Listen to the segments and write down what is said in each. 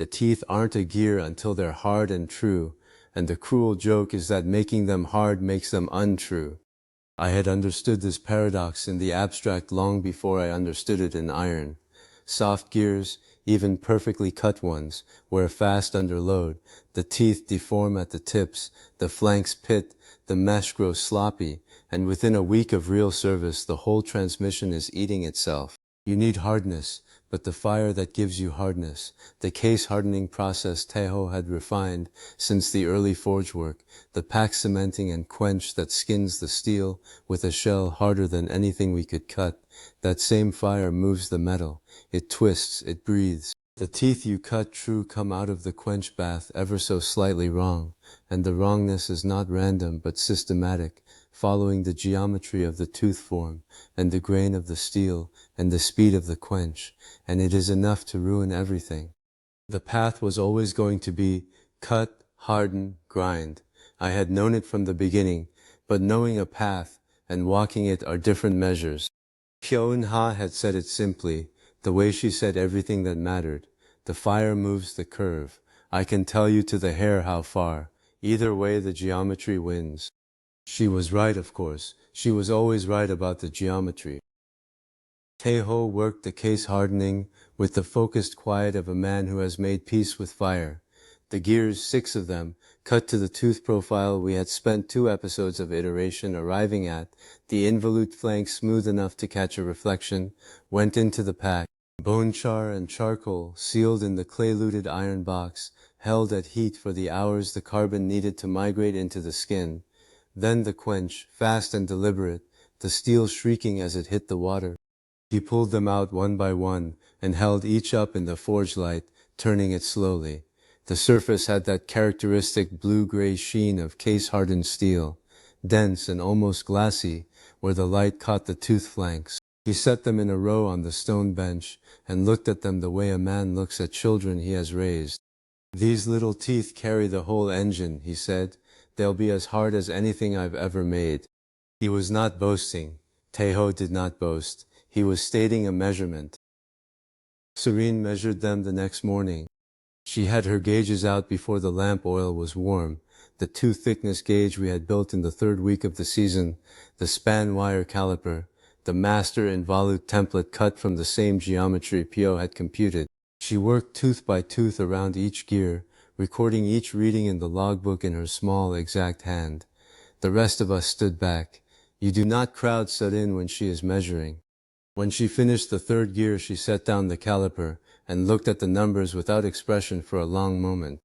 The teeth aren't a gear until they're hard and true, and the cruel joke is that making them hard makes them untrue. I had understood this paradox in the abstract long before I understood it in iron. Soft gears, even perfectly cut ones, wear fast under load, the teeth deform at the tips, the flanks pit, the mesh grows sloppy, and within a week of real service the whole transmission is eating itself. You need hardness, but the fire that gives you hardness, the case-hardening process Tae-ho had refined since the early forge work, the pack cementing and quench that skins the steel with a shell harder than anything we could cut, that same fire moves the metal, it twists, it breathes. The teeth you cut true come out of the quench bath ever so slightly wrong, and the wrongness is not random but systematic, following the geometry of the tooth form, and the grain of the steel, and the speed of the quench, and it is enough to ruin everything. The path was always going to be cut, harden, grind. I had known it from the beginning, but knowing a path and walking it are different measures. Pyo Eun-ha had said it simply, the way she said everything that mattered. The fire moves the curve. I can tell you to the hair how far. Either way the geometry wins. She was right, of course. She was always right about the geometry. Tae-ho worked the case hardening with the focused quiet of a man who has made peace with fire. The gears, 6 of them, cut to the tooth profile we had spent 2 episodes of iteration arriving at, the involute flank smooth enough to catch a reflection, went into the pack. Bone char and charcoal, sealed in the clay-luted iron box, held at heat for the hours the carbon needed to migrate into the skin. Then the quench, fast and deliberate, the steel shrieking as it hit the water. He pulled them out one by one and held each up in the forge light, turning it slowly. The surface had that characteristic blue-gray sheen of case-hardened steel, dense and almost glassy, where the light caught the tooth flanks. He set them in a row on the stone bench and looked at them the way a man looks at children he has raised. "These little teeth carry the whole engine," he said. "They'll be as hard as anything I've ever made." He was not boasting. Tae-ho did not boast. He was stating a measurement. Seo-rin measured them the next morning. She had her gauges out before the lamp oil was warm, the 2 thickness gauge we had built in the 3rd week of the season, the span wire caliper, the master involute template cut from the same geometry Pyo had computed. She worked tooth by tooth around each gear, recording each reading in the logbook in her small, exact hand. The rest of us stood back. You do not crowd Seo-rin when she is measuring. When she finished the 3rd gear, she set down the caliper and looked at the numbers without expression for a long moment.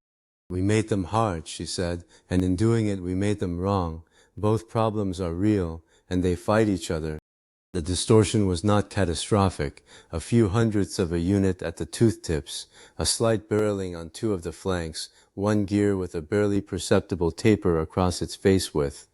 "We made them hard," she said, "and in doing it we made them wrong. Both problems are real, and they fight each other." The distortion was not catastrophic, a few hundredths of a unit at the tooth tips, a slight barreling on 2 of the flanks, 1 gear with a barely perceptible taper across its face width.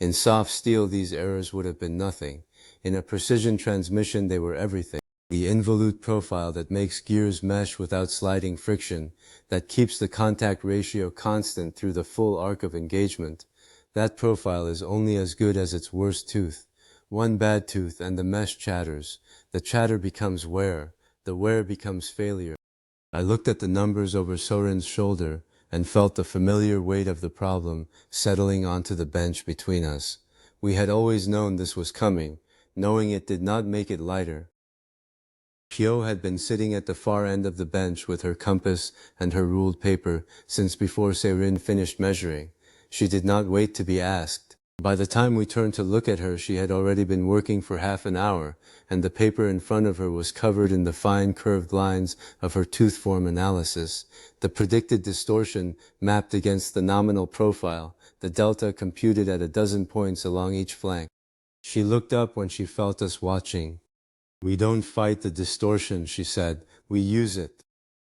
In soft steel these errors would have been nothing. In a precision transmission they were everything. The involute profile that makes gears mesh without sliding friction, that keeps the contact ratio constant through the full arc of engagement, that profile is only as good as its worst tooth. One bad tooth and the mesh chatters. The chatter becomes wear. The wear becomes failure. I looked at the numbers over Seo-rin's shoulder and felt the familiar weight of the problem settling onto the bench between us. We had always known this was coming. Knowing it did not make it lighter. Pyo had been sitting at the far end of the bench with her compass and her ruled paper since before Seo-rin finished measuring. She did not wait to be asked. By the time we turned to look at her, she had already been working for half an hour, and the paper in front of her was covered in the fine curved lines of her tooth form analysis, the predicted distortion mapped against the nominal profile, the delta computed at a dozen points along each flank. She looked up when she felt us watching. "We don't fight the distortion," she said. "We use it."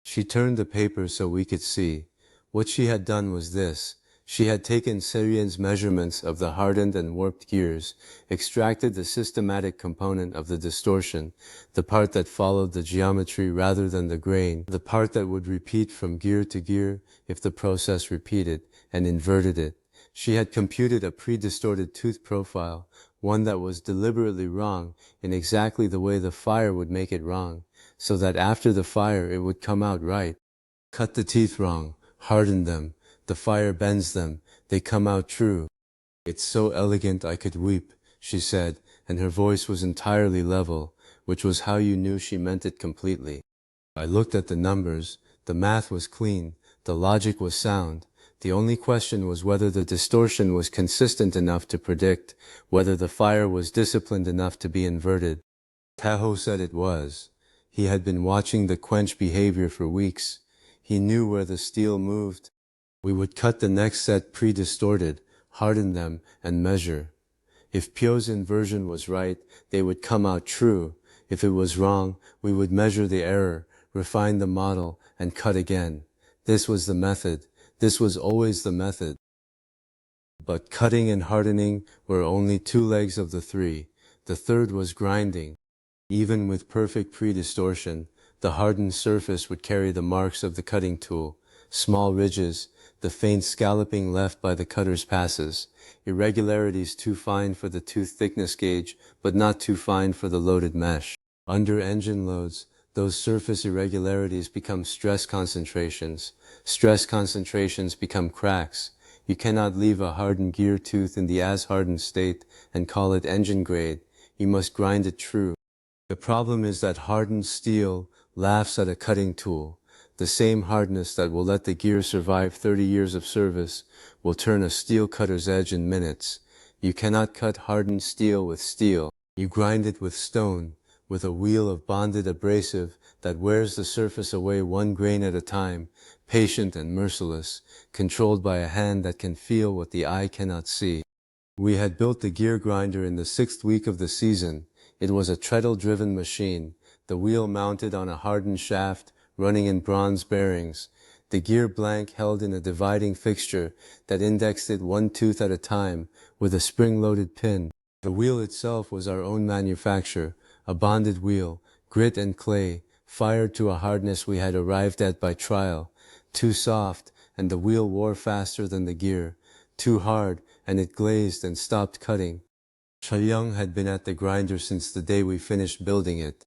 She turned the paper so we could see. What she had done was this. She had taken Seo-rin's measurements of the hardened and warped gears, extracted the systematic component of the distortion, the part that followed the geometry rather than the grain, the part that would repeat from gear to gear if the process repeated, and inverted it. She had computed a pre-distorted tooth profile, one that was deliberately wrong in exactly the way the fire would make it wrong, so that after the fire it would come out right. Cut the teeth wrong, harden them, the fire bends them, they come out true. It's so elegant I could weep, she said, and her voice was entirely level, which was how you knew she meant it completely. I looked at the numbers, the math was clean, the logic was sound. The only question was whether the distortion was consistent enough to predict, whether the fire was disciplined enough to be inverted. Tae-ho said it was. He had been watching the quench behavior for weeks. He knew where the steel moved. We would cut the next set pre-distorted, harden them, and measure. If Pyo's inversion was right, they would come out true. If it was wrong, we would measure the error, refine the model, and cut again. This was the method. This was always the method. But cutting and hardening were only two legs of the three. The third was grinding. Even with perfect pre-distortion, the hardened surface would carry the marks of the cutting tool, small ridges, the faint scalloping left by the cutter's passes, irregularities too fine for the tooth thickness gauge, but not too fine for the loaded mesh. Under engine loads, those surface irregularities become stress concentrations. Stress concentrations become cracks. You cannot leave a hardened gear tooth in the as-hardened state and call it engine grade. You must grind it true. The problem is that hardened steel laughs at a cutting tool. The same hardness that will let the gear survive 30 years of service will turn a steel cutter's edge in minutes. You cannot cut hardened steel with steel. You grind it with stone, with a wheel of bonded abrasive that wears the surface away one grain at a time, patient and merciless, controlled by a hand that can feel what the eye cannot see. We had built the gear grinder in the 6th week of the season. It was a treadle-driven machine, the wheel mounted on a hardened shaft, running in bronze bearings, the gear blank held in a dividing fixture that indexed it one tooth at a time with a spring-loaded pin. The wheel itself was our own manufacture, a bonded wheel, grit and clay, fired to a hardness we had arrived at by trial. Too soft, and the wheel wore faster than the gear. Too hard, and it glazed and stopped cutting. Cho Yeong had been at the grinder since the day we finished building it.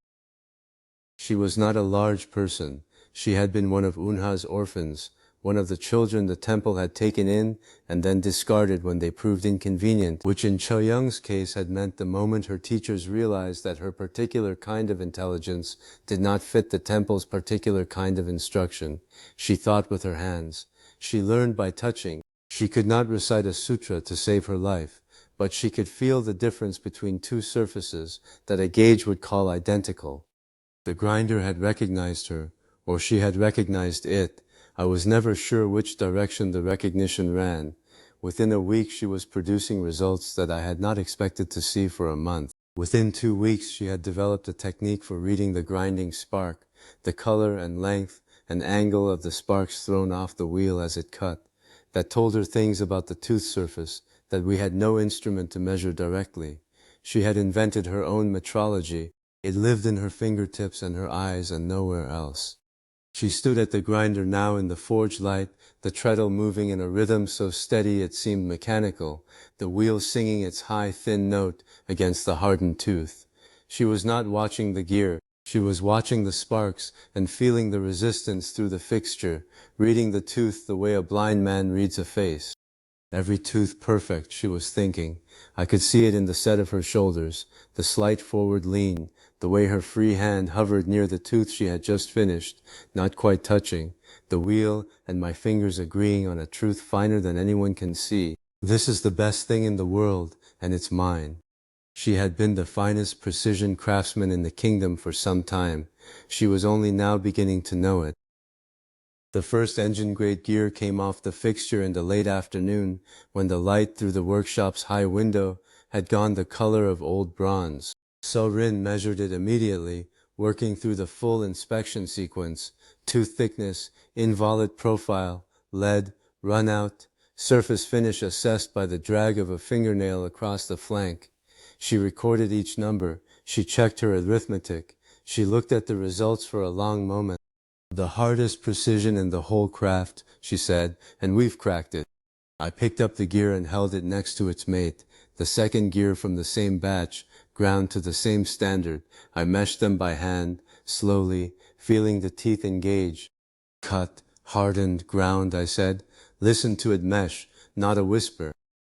She was not a large person. She had been one of Eun-ha's orphans, one of the children the temple had taken in and then discarded when they proved inconvenient, which in Cho Yeong's case had meant the moment her teachers realized that her particular kind of intelligence did not fit the temple's particular kind of instruction. She thought with her hands. She learned by touching. She could not recite a sutra to save her life, but she could feel the difference between two surfaces that a gauge would call identical. The grinder had recognized her, or she had recognized it. I was never sure which direction the recognition ran. Within a week she was producing results that I had not expected to see for a month. Within 2 weeks she had developed a technique for reading the grinding spark, the color and length and angle of the sparks thrown off the wheel as it cut, that told her things about the tooth surface that we had no instrument to measure directly. She had invented her own metrology. It lived in her fingertips and her eyes and nowhere else. She stood at the grinder now in the forge light, the treadle moving in a rhythm so steady it seemed mechanical, the wheel singing its high thin note against the hardened tooth. She was not watching the gear. She was watching the sparks and feeling the resistance through the fixture, reading the tooth the way a blind man reads a face. Every tooth perfect, she was thinking. I could see it in the set of her shoulders, the slight forward lean, the way her free hand hovered near the tooth she had just finished, not quite touching, the wheel and my fingers agreeing on a truth finer than anyone can see. This is the best thing in the world, and it's mine. She had been the finest precision craftsman in the kingdom for some time. She was only now beginning to know it. The first engine-grade gear came off the fixture in the late afternoon, when the light through the workshop's high window had gone the color of old bronze. Seo-rin measured it immediately, working through the full inspection sequence: tooth thickness, involute profile, lead, run-out, surface finish assessed by the drag of a fingernail across the flank. She recorded each number. She checked her arithmetic. She looked at the results for a long moment. "The hardest precision in the whole craft," she said, "and we've cracked it." I picked up the gear and held it next to its mate, the second gear from the same batch, ground to the same standard. I meshed them by hand, slowly, feeling the teeth engage. Cut, Hardened, ground, I said. Listen to it mesh, not a whisper.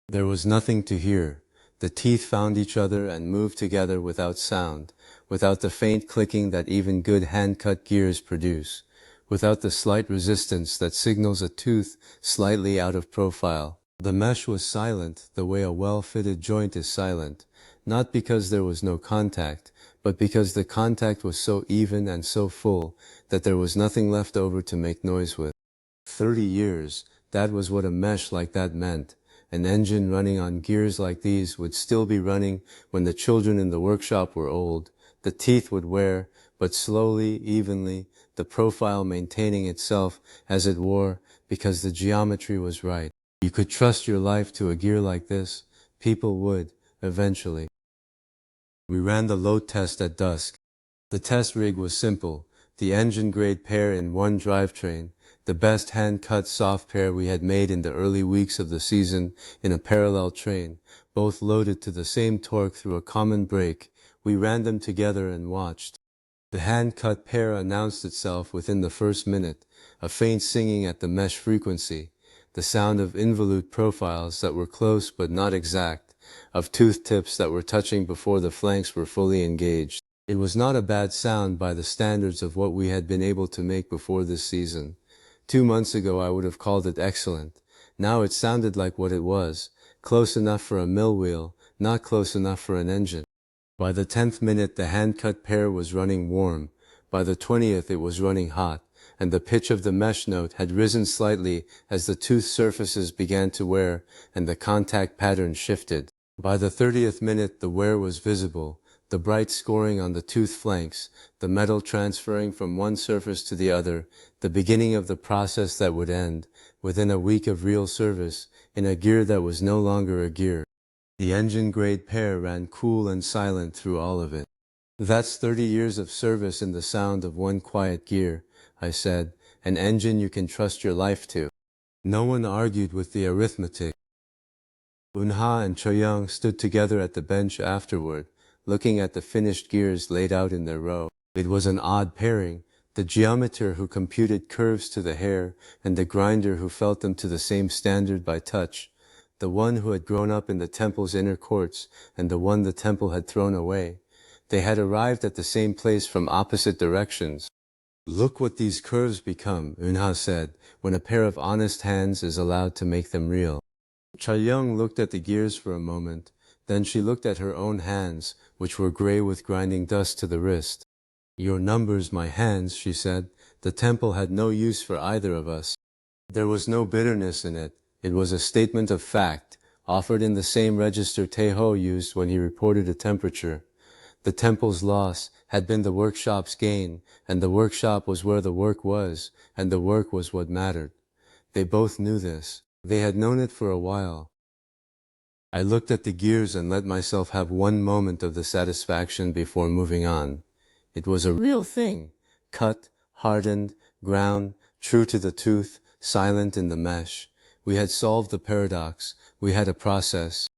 There was nothing to hear. The teeth found each other and moved together without sound, without the faint clicking that even good hand-cut gears produce, without the slight resistance that signals a tooth slightly out of profile. The mesh was silent the way a well-fitted joint is silent, not because there was no contact, but because the contact was so even and so full that there was nothing left over to make noise with. 30 years, that was what a mesh like that meant. An engine running on gears like these would still be running when the children in the workshop were old. The teeth would wear, but slowly, evenly, the profile maintaining itself as it wore because the geometry was right. You could trust your life to a gear like this. People would, eventually. We ran the load test at dusk. The test rig was simple. The engine-grade pair in one drivetrain, the best hand-cut soft pair we had made in the early weeks of the season in a parallel train, both loaded to the same torque through a common brake. We ran them together and watched. The hand-cut pair announced itself within the first minute, a faint singing at the mesh frequency, the sound of involute profiles that were close but not exact, of tooth tips that were touching before the flanks were fully engaged. It was not a bad sound by the standards of what we had been able to make before this season. 2 months ago I would have called it excellent. Now it sounded like what it was, close enough for a mill wheel, not close enough for an engine. By the 10th minute the hand-cut pair was running warm. By the 20th it was running hot, and the pitch of the mesh note had risen slightly as the tooth surfaces began to wear and the contact pattern shifted. By the 30th minute the wear was visible, the bright scoring on the tooth flanks, the metal transferring from one surface to the other, the beginning of the process that would end, within a week of real service, in a gear that was no longer a gear. The engine-grade pair ran cool and silent through all of it. That's 30 years of service in the sound of one quiet gear, I said, an engine you can trust your life to. No one argued with the arithmetic. Eun-ha and Cho Yeong stood together at the bench afterward, looking at the finished gears laid out in their row. It was an odd pairing, the geometer who computed curves to the hair and the grinder who felt them to the same standard by touch, the one who had grown up in the temple's inner courts and the one the temple had thrown away. They had arrived at the same place from opposite directions. Look what these curves become, Eun-ha said, when a pair of honest hands is allowed to make them real. Cho Yeong looked at the gears for a moment, then she looked at her own hands, which were gray with grinding dust to the wrist. Your numbers, my hands, she said. The temple had no use for either of us. There was no bitterness in it. It was a statement of fact, offered in the same register Tae-ho used when he reported a temperature. The temple's loss had been the workshop's gain, and the workshop was where the work was, and the work was what mattered. They both knew this. They had known it for a while. I looked at the gears and let myself have one moment of the satisfaction before moving on. It was a real thing. Cut, hardened, ground, true to the tooth, silent in the mesh. We had solved the paradox. We had a process.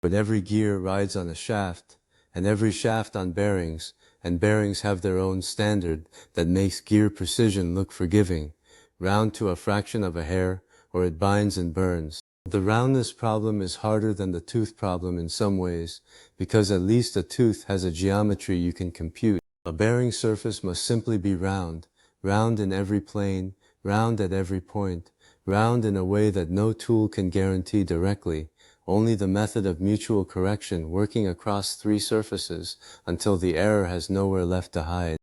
But every gear rides on a shaft, and every shaft on bearings, and bearings have their own standard that makes gear precision look forgiving. Round to a fraction of a hair, or it binds and burns. The roundness problem is harder than the tooth problem in some ways, because at least a tooth has a geometry you can compute. A bearing surface must simply be round, round in every plane, round at every point, round in a way that no tool can guarantee directly, only the method of mutual correction working across 3 surfaces until the error has nowhere left to hide.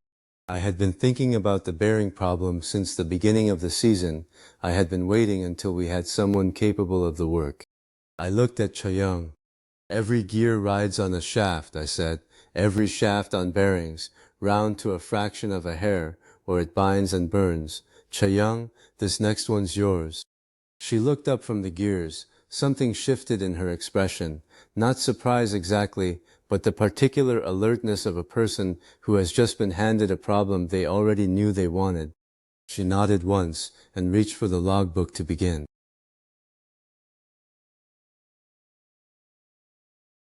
I had been thinking about the bearing problem since the beginning of the season. I had been waiting until we had someone capable of the work. I looked at Cho Yeong. Every gear rides on a shaft, I said. Every shaft on bearings, round to a fraction of a hair, or it binds and burns. Cho Yeong, this next one's yours. She looked up from the gears. Something shifted in her expression. Not surprise exactly, but the particular alertness of a person who has just been handed a problem they already knew they wanted. She nodded once and reached for the logbook to begin.